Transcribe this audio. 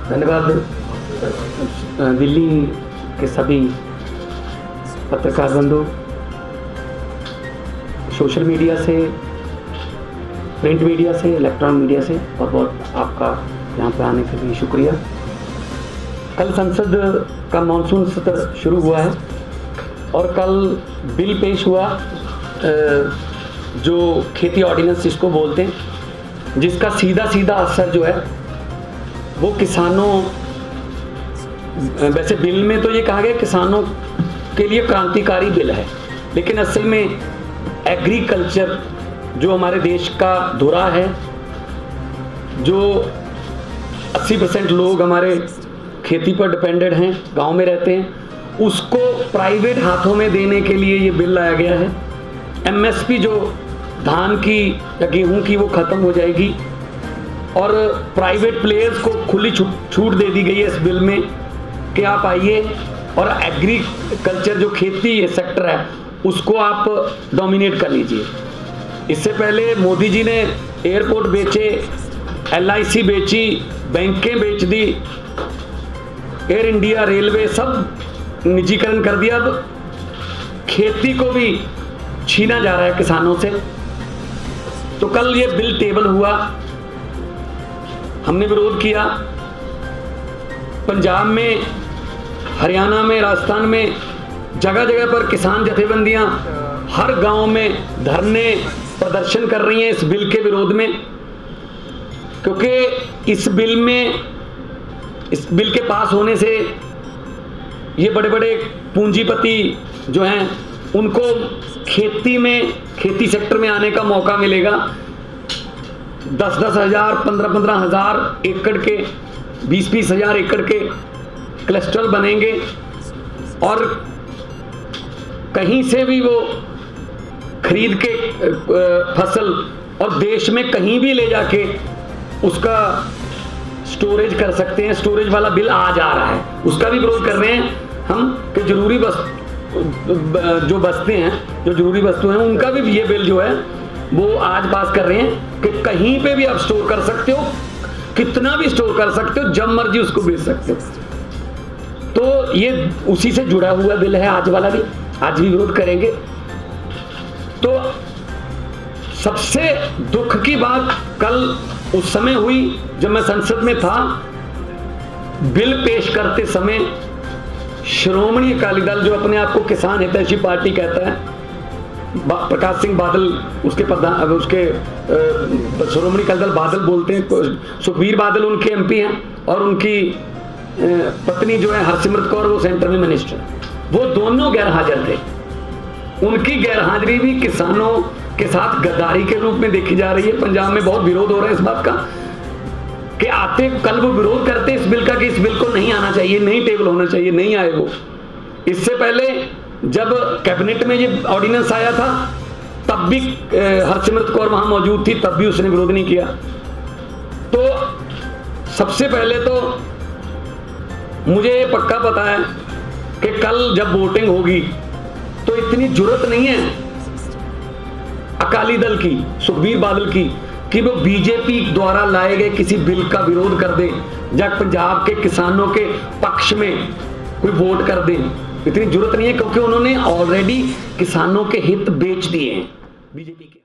धन्यवाद। दिल्ली के सभी पत्रकार बंधु, सोशल मीडिया से, प्रिंट मीडिया से, इलेक्ट्रॉनिक मीडिया से बहुत बहुत आपका यहाँ पे आने के लिए शुक्रिया। कल संसद का मानसून सत्र शुरू हुआ है और कल बिल पेश हुआ जो खेती ऑर्डिनेंस जिसको बोलते हैं, जिसका सीधा सीधा असर जो है वो किसानों, वैसे बिल में तो ये कहा गया किसानों के लिए क्रांतिकारी बिल है, लेकिन असल में एग्रीकल्चर जो हमारे देश का धुरा है, जो 80% लोग हमारे खेती पर डिपेंडेंट हैं, गांव में रहते हैं, उसको प्राइवेट हाथों में देने के लिए ये बिल लाया गया है। एमएसपी जो धान की या गेहूं की वो खत्म हो जाएगी और प्राइवेट प्लेयर्स को खुली छूट दे दी गई है इस बिल में कि आप आइए और एग्रीकल्चर जो खेती ये सेक्टर है उसको आप डोमिनेट कर लीजिए। इससे पहले मोदी जी ने एयरपोर्ट बेचे, LIC बेची, बैंकें बेच दी, एयर इंडिया, रेलवे सब निजीकरण कर दिया। अब खेती को भी छीना जा रहा है किसानों से। तो कल ये बिल टेबल हुआ, हमने विरोध किया। पंजाब में, हरियाणा में, राजस्थान में जगह जगह पर किसान जथेबंदियां हर गांव में धरने प्रदर्शन कर रही हैं इस बिल के विरोध में, क्योंकि इस बिल के पास होने से ये बड़े बड़े पूंजीपति जो हैं उनको खेती सेक्टर में आने का मौका मिलेगा। 10-10 हज़ार, 15-15 हज़ार एकड़ के, 20-20 हज़ार एकड़ के क्लस्टर बनेंगे और कहीं से भी वो खरीद के फसल और देश में कहीं भी ले जाके उसका स्टोरेज कर सकते हैं। स्टोरेज वाला बिल आ जा रहा है, उसका भी विरोध कर रहे हैं हम कि जरूरी जो बस्ते हैं, जो जरूरी वस्तु हैं, उनका भी ये बिल जो है वो आज पास कर रहे हैं कि कहीं पे भी आप स्टोर कर सकते हो, कितना भी स्टोर कर सकते हो, जब मर्जी उसको बेच सकते हो। तो ये उसी से जुड़ा हुआ बिल है आज वाला भी, आज भी विरोध करेंगे। तो सबसे दुख की बात कल उस समय हुई जब मैं संसद में था, बिल पेश करते समय श्रोमणी अकाली दल जो अपने आप को किसान हितैषी पार्टी कहता है, प्रकाश सिंह बादल उसके श्रोमणी अकाली दल बादल बोलते हैं, सुखबीर बादल उनके MP हैं और उनकी पत्नी जो है हरसिमरत कौर वो सेंटर में मिनिस्टर, वो दोनों गैर हाजिर थे। उनकी गैर हाजिरी भी किसानों के साथ गद्दारी के रूप में देखी जा रही है। पंजाब में बहुत विरोध हो रहा है इस बात का कि आते कल वो विरोध करते इस बिल का कि इस बिल को नहीं आना चाहिए, नहीं टेबल होना चाहिए, नहीं आए वो। इससे पहले जब कैबिनेट में ये ऑर्डिनेंस आया था तब भी हरसिमरत कौर वहां मौजूद थी, तब भी उसने विरोध नहीं किया। तो सबसे पहले तो मुझे पक्का पता है कि कल जब वोटिंग होगी तो इतनी जुर्रत नहीं है अकाली दल की, सुखबीर बादल की, कि वो बीजेपी द्वारा लाए गए किसी बिल का विरोध कर दे या पंजाब के किसानों के पक्ष में कोई वोट कर दे। इतनी जुर्रत नहीं है क्योंकि उन्होंने ऑलरेडी किसानों के हित बेच दिए हैं बीजेपी के।